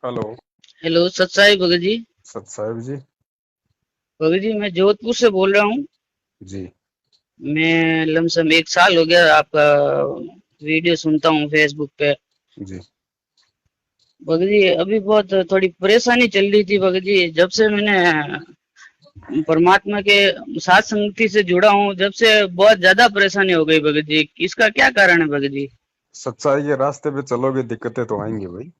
Hello. Hello सत साई भगत जी। सत साहिब जी। भगत जी मैं जोधपुर से बोल रहा हूँ। जी। मैं लमसम 1 साल हो गया आपका वीडियो सुनता हूँ फेसबुक पे। जी। भगत जी अभी बहुत थोड़ी परेशानी चल रही थी भगत जी, जब से मैंने परमात्मा के साथ संगति से जुड़ा हूँ, जब से बहुत ज्यादा परेशानी हो गई भगत जी। इसका क्या कारण है भगत जी? सच्चाई के रास्ते पे चलोगे दिक्कतें तो आएंगी भाई।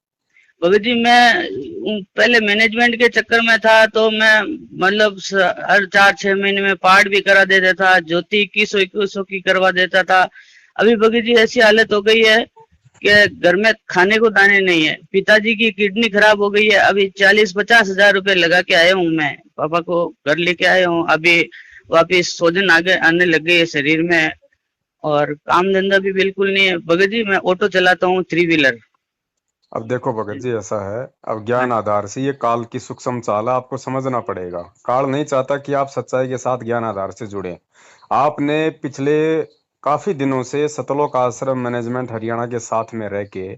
भगत जी मैं पहले मैनेजमेंट के चक्कर में था, तो मैं मतलब हर 4-6 महीने में पाठ भी करा देता था, ज्योति 2100 की करवा देता था। अभी भगत जी ऐसी हालत हो गई है कि घर में खाने को दाने नहीं है। पिताजी की किडनी खराब हो गई है। अभी 40-50 हजार रुपए लगा के आया हूँ, मैं पापा को घर लेके आया हूँ। अभी वापिस सोजन आगे आने लग गई है शरीर में, और काम धंधा भी बिल्कुल नहीं है भगत जी। मैं ऑटो चलाता हूँ, 3 व्हीलर। अब देखो भगत जी, ऐसा है। अब ज्ञान आधार से ये काल की सूक्ष्म चाल है, आपको समझना पड़ेगा। काल नहीं चाहता कि आप सच्चाई के साथ ज्ञान आधार से जुड़े। आपने पिछले काफी दिनों से सतलोक आश्रम मैनेजमेंट हरियाणा के साथ में रह के हाँ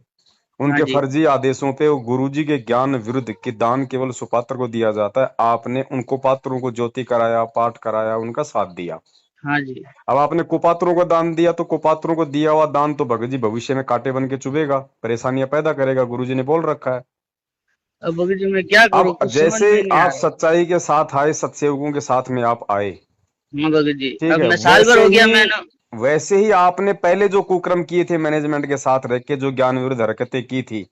उनके जी। फर्जी आदेशों पे वो गुरुजी के ज्ञान विरुद्ध कि दान केवल सुपात्र को दिया जाता है, आपने उन कुपात्रों को ज्योति कराया, पाठ कराया, उनका साथ दिया। हाँ जी। अब आपने कुपात्रों को दान दिया तो कुपात्रों को दिया हुआ दान तो भगत जी भविष्य में कांटे बन के चुभेगा, परेशानियां पैदा करेगा, गुरुजी ने बोल रखा है। अब भगत जी मैं क्या अब करूँ, कुछ समझ जैसे में नहीं आ आप रहा। सच्चाई के साथ आए, सत्सेवकों के साथ में आप आए, हाँ भगत जी, ठीक अब है, मैं साल भर हो गया मैंने। वैसे ही आपने पहले जो कुक्रम किए थे मैनेजमेंट के साथ रह के, जो ज्ञान विरुद्ध हरकतें की थी,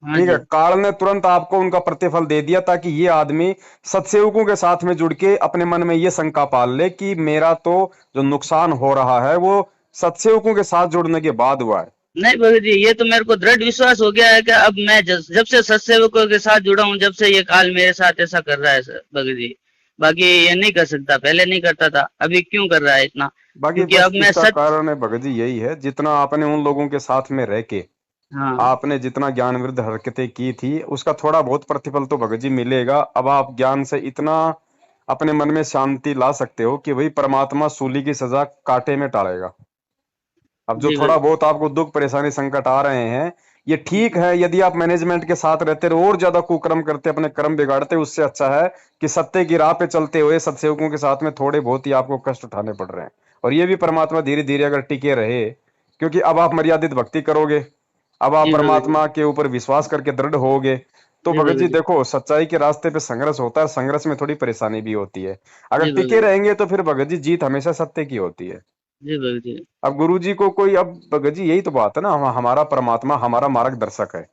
हाँ ठीक है, जी। काल ने तुरंत आपको उनका प्रतिफल दे दिया ताकि ये आदमी सत्सेवकों के साथ में जुड़ के अपने मन में ये शंका पाल ले कि मेरा तो जो नुकसान हो रहा है वो सत्सेवकों के साथ जुड़ने के बाद हुआ है। नहीं भगत जी, ये तो मेरे को दृढ़ विश्वास हो गया है कि अब मैं जब से सत्सेवकों के साथ जुड़ा हूँ, जब से ये काल मेरे साथ ऐसा कर रहा है भगत जी। बाकी ये नहीं कर सकता, पहले नहीं करता था, अभी क्यों कर रहा है इतना? बाकी क्योंकि बस अब मैं इसका सच। कारण है भगत जी यही है, जितना आपने उन लोगों के साथ में रह के हाँ आपने जितना ज्ञान विरुद्ध हरकतें की थी उसका थोड़ा बहुत प्रतिफल तो भगत जी मिलेगा। अब आप ज्ञान से इतना अपने मन में शांति ला सकते हो कि भाई परमात्मा सूली की सजा कांटे में टालेगा। अब जो जी थोड़ा भगत। बहुत आपको दुख परेशानी संकट आ रहे हैं, ये ठीक है। यदि आप मैनेजमेंट के साथ रहते रहो और ज्यादा कुकर्म करते, अपने कर्म बिगाड़ते, उससे अच्छा है कि सत्य की राह पे चलते हुए सत्सेवकों के साथ में थोड़े बहुत ही आपको कष्ट उठाने पड़ रहे हैं। और ये भी परमात्मा धीरे धीरे अगर टिके रहे, क्योंकि अब आप मर्यादित भक्ति करोगे, अब आप जी भगत जी। परमात्मा के ऊपर विश्वास करके दृढ़ होगे, तो जी भगत भगत जी जी। देखो, सच्चाई के रास्ते पे संघर्ष होता है, संघर्ष में थोड़ी परेशानी भी होती है। अगर जी टिके भगत जी। रहेंगे तो फिर भगत जी जीत हमेशा सत्य की होती है। जी भगत जी। अब गुरु जी को कोई, अब भगत जी यही तो बात है ना, हमारा परमात्मा हमारा मार्गदर्शक है,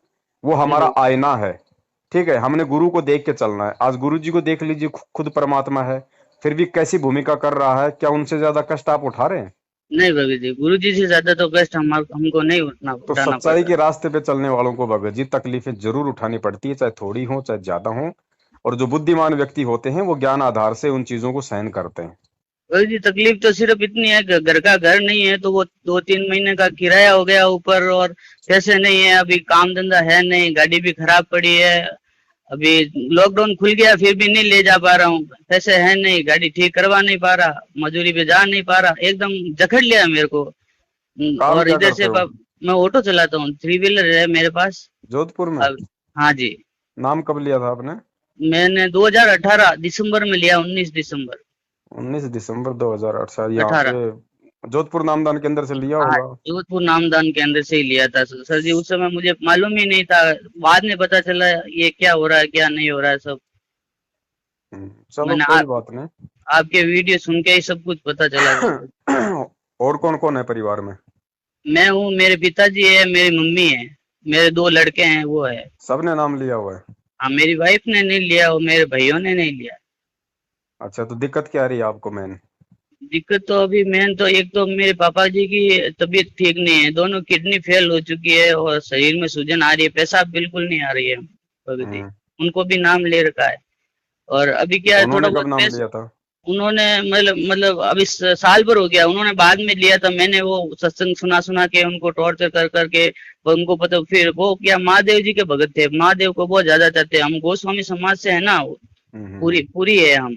वो जी हमारा भगत। आईना है। ठीक है, हमने गुरु को देख के चलना है। आज गुरु जी को देख लीजिए, खुद परमात्मा है, फिर भी कैसी भूमिका कर रहा है, क्या उनसे ज्यादा कष्ट आप उठा रहे हैं? नहीं भगत जी, गुरु जी से ज्यादा तो कष्ट हमको नहीं तो उठाना पड़ सच्चाई रहा। के रास्ते पे चलने वालों को भगत जी तकलीफें जरूर उठानी पड़ती है, चाहे थोड़ी हो चाहे ज्यादा हो। और जो बुद्धिमान व्यक्ति होते हैं वो ज्ञान आधार से उन चीजों को सहन करते हैं। भाई जी तकलीफ तो सिर्फ इतनी है कि घर का घर नहीं है, तो वो 2-3 महीने का किराया हो गया ऊपर, और पैसे नहीं है। अभी काम धंधा है नहीं, गाड़ी भी खराब पड़ी है। अभी लॉकडाउन खुल गया फिर भी नहीं ले जा पा रहा हूँ, पैसे है नहीं, गाड़ी ठीक करवा नहीं पा रहा, मजदूरी पे जा नहीं पा रहा, एकदम जकड़ लिया मेरे को। काम और क्या इधर करते से हो? मैं ऑटो चलाता हूँ, 3 व्हीलर है मेरे पास। जोधपुर में? अब हाँ जी। नाम कब लिया था आपने? मैंने 2018 दिसंबर में लिया, 19 दिसंबर 19 दिसंबर 2018 यहाँ 18। पे जोधपुर नामदान केंद्र से लिया हाँ, होगा। जोधपुर नामदान के अंदर से ही लिया था सर जी। उस समय मुझे मालूम ही नहीं था, बाद में पता चला ये क्या हो रहा है क्या नहीं हो रहा है सब। चलो मैंने कोई बात नहीं। आपके वीडियो सुन के ही सब कुछ पता चला था। और कौन कौन है परिवार में? मैं हूँ, मेरे पिताजी है, मेरी मम्मी है, मेरे 2 लड़के हैं, वो है। सबने नाम लिया हुआ है? हाँ, मेरी वाइफ ने नहीं लिया और मेरे भाइयों ने नहीं लिया। अच्छा, तो दिक्कत क्या आ रही है आपको मेन? दिक्कत तो अभी मेन तो, एक तो मेरे पापा जी की तबीयत ठीक नहीं है, दोनों किडनी फेल हो चुकी है और शरीर में सूजन आ रही है, पेशाब बिल्कुल नहीं आ रही है भगत जी। हम्म। उनको भी नाम ले रखा है। और अभी क्या तो है, थोड़ा उन्होंने कब बहुत नाम पैसे लिया था? उन्होंने मतलब अभी साल भर हो गया, उन्होंने बाद में लिया था। मैंने वो सत्संग सुना सुना के उनको टॉर्चर कर करके उनको पता, फिर वो क्या महादेव जी के भगत थे, महादेव को बहुत ज्यादा चाहते हैं। हम गोस्वामी समाज से है ना, पूरी हम्म। पूरी है हम।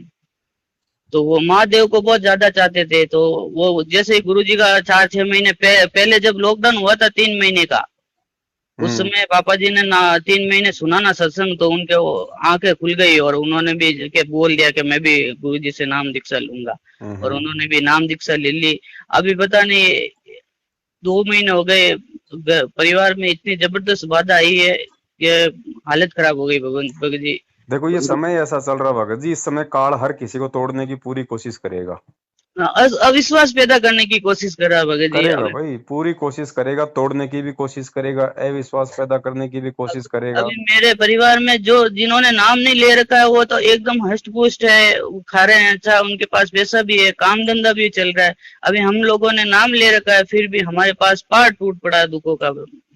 तो वो महादेव को बहुत ज्यादा चाहते थे, तो वो जैसे ही गुरु जी का 4-6 महीने पहले जब लॉकडाउन हुआ था 3 महीने का, उस हम्म। समय पापा जी ने ना 3 महीने सुना ना सत्संग, तो उनके वो आंखें खुल गई और उन्होंने भी के बोल दिया कि मैं भी गुरु जी से नाम दीक्षा लूंगा। और हम्म। उन्होंने भी नाम दीक्षा ले ली। अभी पता नहीं 2 महीने हो गए, परिवार में इतनी जबरदस्त बाधा आई है कि हालत खराब हो गई भगवान भगत जी। देखो ये समय ऐसा चल रहा भगत जी, इस समय काल हर किसी को तोड़ने की पूरी कोशिश करेगा। अविश्वास पैदा करने की कोशिश कर रहा है भगत जी करेगा अभी। भाई, पूरी कोशिश करेगा, तोड़ने की भी कोशिश करेगा, अविश्वास पैदा करने की भी कोशिश करेगा। अभी मेरे परिवार में जो जिन्होंने नाम नहीं ले रखा है वो तो एकदम हष्ट पुष्ट है, वो खा रहे हैं, अच्छा उनके पास पैसा भी है, काम धंधा भी चल रहा है। अभी हम लोगों ने नाम ले रखा है, फिर भी हमारे पास पहाड़ टूट पड़ा है दुखों का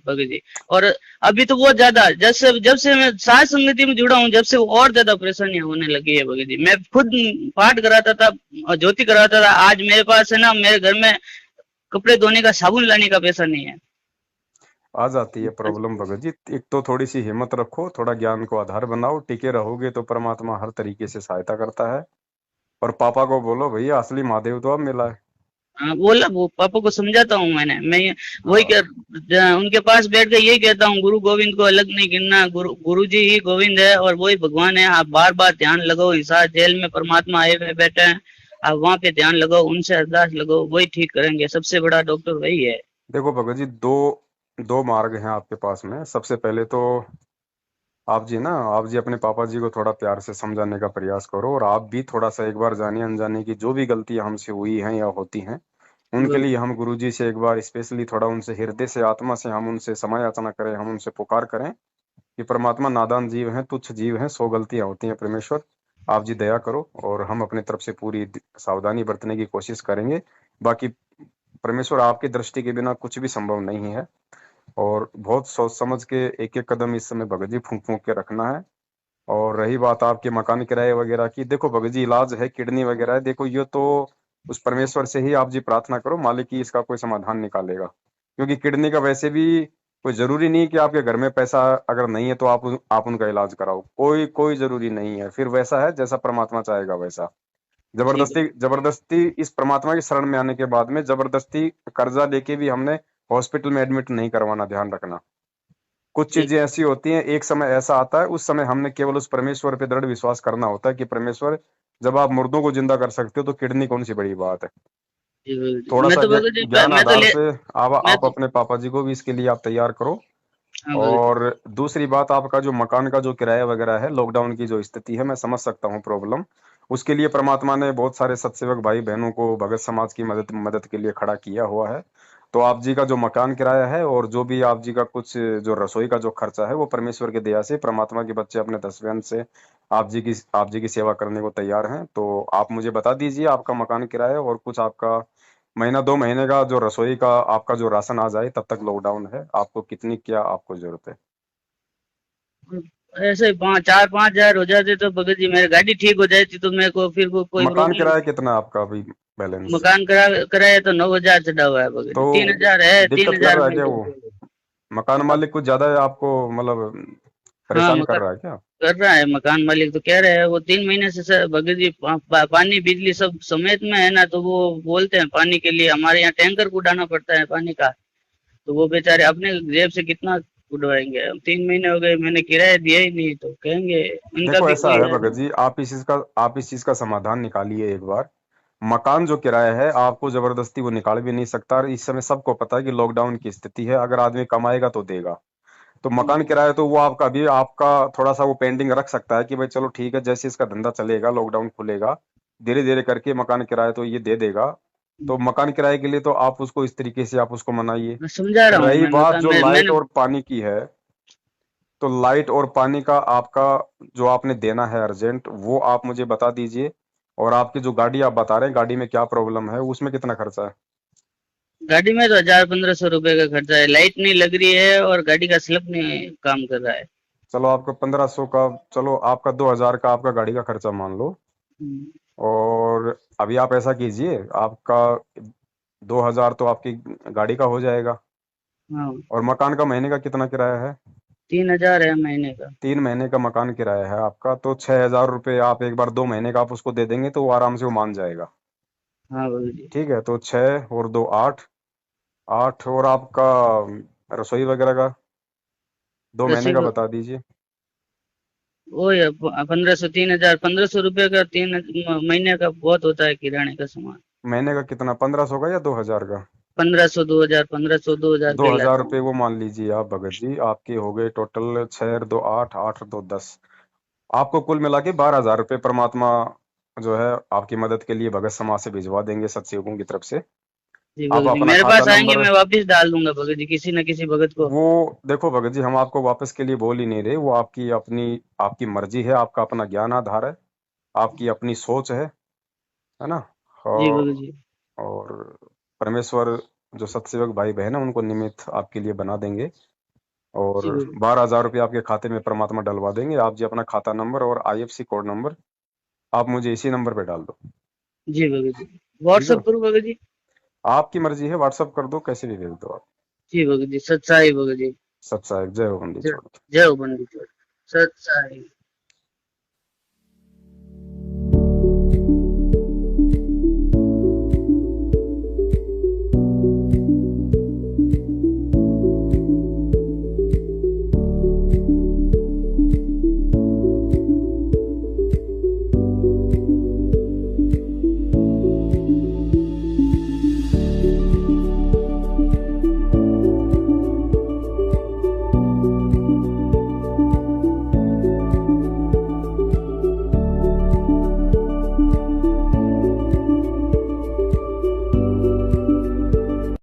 भगत जी। और अभी तो बहुत ज्यादा, जब से मैं साथ संगति में जुड़ा हूँ, जब से वो और ज्यादा परेशानियां होने लगी है भगत जी। मैं खुद पाठ कराता था और ज्योति कराता था, आज मेरे पास है ना, मेरे घर में कपड़े धोने का साबुन लाने का पैसा नहीं है। आ जाती है प्रॉब्लम भगत जी। एक तो थोड़ी सी हिम्मत रखो, थोड़ा ज्ञान को आधार बनाओ, टिके रहोगे तो परमात्मा हर तरीके से सहायता करता है। और पापा को बोलो भैया असली महादेव तो अब मिला है। हाँ, बोला, वो पापा को समझाता हूँ मैंने, मैं वही हाँ। उनके पास बैठ के यही कहता हूँ, गुरु गोविंद को अलग नहीं गिनना, गुरु जी ही गोविंद है और वही भगवान है। आप बार बार ध्यान लगाओ, हिसार जेल में परमात्मा आए हुए बैठे हैं, आप वहां पे ध्यान लगाओ, उनसे अरदास लगाओ, वही ठीक करेंगे। सबसे बड़ा डॉक्टर वही है। देखो भगत जी, दो दो मार्ग हैं आपके पास में। सबसे पहले तो आप जी अपने पापा जी को थोड़ा प्यार से समझाने का प्रयास करो, और आप भी थोड़ा सा एक बार जाने अनजाने की जो भी गलतियां हमसे हुई हैं या होती हैं, उनके लिए हम गुरु जी से एक बार स्पेशली थोड़ा उनसे हृदय से आत्मा से हम उनसे क्षमा याचना करें, हम उनसे पुकार करें कि परमात्मा नादान जीव हैं, तुच्छ जीव हैं, 100 गलतियां होती हैं परमेश्वर, आप जी दया करो। और हम अपनी तरफ से पूरी सावधानी बरतने की कोशिश करेंगे। बाकी परमेश्वर आपकी दृष्टि के बिना कुछ भी संभव नहीं है। और बहुत सोच समझ के एक एक कदम इस समय भगत जी फूंक फूंक के रखना है। और रही बात आपके मकान किराए वगैरह की, देखो भगत जी इलाज है, किडनी वगैरह है, देखो ये तो उस परमेश्वर से ही आप जी प्रार्थना करो, मालिक ही इसका कोई समाधान निकालेगा। क्योंकि किडनी का वैसे भी कोई जरूरी नहीं कि आपके घर में पैसा अगर नहीं है तो आप उनका इलाज कराओ, कोई कोई जरूरी नहीं है। फिर वैसा है जैसा परमात्मा चाहेगा वैसा। ठीक है। जबरदस्ती जबरदस्ती इस परमात्मा की शरण में आने के बाद में जबरदस्ती कर्जा लेके भी हमने हॉस्पिटल में एडमिट नहीं करवाना, ध्यान रखना। कुछ ठीक चीजें ऐसी होती हैं, एक समय ऐसा आता है, उस समय हमने केवल उस परमेश्वर पे दृढ़ विश्वास करना होता है कि परमेश्वर, जब आप मुर्दों को जिंदा कर सकते हो तो किडनी कौन सी बड़ी बात है। ठीक। थोड़ा मैं सा तो भगत जी, ज्ञान मैं तो आधार ले से मैं आप तो अपने पापा जी को भी इसके लिए आप तैयार करो। हाँ भगत जी। और दूसरी बात, आपका जो मकान का जो किराया वगैरह है, लॉकडाउन की जो स्थिति है, मैं समझ सकता हूँ प्रॉब्लम। उसके लिए परमात्मा ने बहुत सारे सत्सेवक भाई बहनों को भगत समाज की मदद मदद के लिए खड़ा किया हुआ है। तो आप जी का जो मकान किराया है और जो भी आप जी का कुछ जो रसोई का जो खर्चा है, वो परमेश्वर की दया से परमात्मा के बच्चे अपने दसवें से आप जी की सेवा करने को तैयार हैं। तो आप मुझे बता दीजिए आपका मकान किराया और कुछ आपका महीना 2 महीने का जो रसोई का आपका जो राशन आ जाए, तब तक लॉकडाउन है, आपको कितनी क्या आपको जरूरत है। ऐसे ही 4-5 हजार हो जाते तो भगत जी, मेरी गाड़ी ठीक हो जाती तो मेरे को फिर कोई मकान प्रॉब्लम। किराया कितना है आपका अभी बैलेंस। मकान कराया तो 9 हजार चढ़ा हुआ है भगत तो जी, 3 हजार है, तीन दिक्कत कर हजार रहा है में। क्या वो मकान मालिक कुछ ज्यादा है आपको, मतलब हाँ, परेशान कर मकान रहा है क्या। कर रहा है, मकान मालिक तो कह रहे हैं, वो 3 महीने से सर भगत जी पानी बिजली सब समेत में है ना, तो वो बोलते हैं पानी के लिए हमारे यहाँ टैंकर को उड़ाना पड़ता है पानी का। तो वो बेचारे अपने जेब से कितना उड़वाएंगे। अब 3 महीने हो गए, मैंने किराया दिया ही नहीं, तो कहेंगे उनका देखो भी ऐसा कोई है है भगत ना। जी, आप इस चीज का समाधान निकालिए एक बार। मकान जो किराया है आपको जबरदस्ती वो निकाल भी नहीं सकता, और इस समय सबको पता है कि लॉकडाउन की स्थिति है, अगर आदमी कमाएगा तो देगा। तो मकान किराया तो वो आपका अभी आपका थोड़ा सा वो पेंडिंग रख सकता है कि भाई चलो ठीक है, जैसे इसका धंधा चलेगा, लॉकडाउन खुलेगा, धीरे धीरे करके मकान किराया तो ये दे देगा। तो मकान किराए के लिए तो आप उसको इस तरीके से आप उसको मनाइए। मैं समझा रहा हूँ, रही मैं बात मकान जो में लाइट मैंने। और पानी की है, तो लाइट और पानी का आपका जो आपने देना है अर्जेंट, वो आप मुझे बता दीजिए। और आपकी जो गाड़ी आप बता रहे हैं, गाड़ी में क्या प्रॉब्लम है, उसमें कितना खर्चा है। गाड़ी में तो 1000-1500 रुपए का खर्चा है, लाइट नहीं लग रही है और गाड़ी का स्लप नहीं काम कर रहा है। चलो आपका 1500 का, चलो आपका 2000 का आपका गाड़ी का खर्चा मान लो। हम्म। और अभी आप ऐसा कीजिए, आपका 2000 तो आपकी गाड़ी का हो जाएगा। हाँ, और मकान का महीने का कितना किराया है। 3000 है महीने का। 3 महीने का मकान किराया है आपका, तो 6000 रुपये आप एक बार 2 महीने का आप उसको दे देंगे तो वो आराम से वो मान जाएगा। हाँ बाबू जी। ठीक है, तो 6 और 2 8, 8 और आपका रसोई वगैरह का 2 महीने रसीद का बता दीजिए। वो है 1500 3000 1500 रुपये का 3 महीने का बहुत होता है किराने का सामान। महीने का कितना, 1500 का या 2000 का? 1500 2000 1500 2000 दो के हजार लाता रुपये हूँ। वो मान लीजिए आप भगत जी, आपके हो गए टोटल 6 और 2 8, 8 और 2 10। आपको कुल मिला के 12,000 रुपये परमात्मा जो है आपकी मदद के लिए भगत समाज से भिजवा देंगे सत्संगों की तरफ से। जी आप भगत जी, अपना मेरे खाता पास आएंगे, नंबर, मैं वापिस डाल दूंगा भगत जी, किसी न किसी भगत को। वो देखो भगत जी, हम आपको वापस के लिए बोल ही नहीं रहे, वो आपकी अपनी आपकी मर्जी है, आपका अपना ज्ञान आधार है, आपकी अपनी सोच है ना। जी भगत और, जी। और परमेश्वर जो सत्सेवक भाई बहन है उनको निमित्त आपके लिए बना देंगे। और जी भगत 12,000 रुपये आपके खाते में परमात्मा डलवा देंगे। आप जी अपना खाता नंबर और IFC कोड नंबर आप मुझे इसी नंबर पे डाल दो। जी भगत जी। ठीक है, व्हाट्सअप करूँ भगत जी? आपकी मर्जी है, व्हाट्सअप कर दो, कैसे भी भेज दो आप। जी भगत जी, सच्चाई भगत जी। सत्साई जय हो बंदी जय छोड़। जय हो बंदी छोड़। सच्चाई।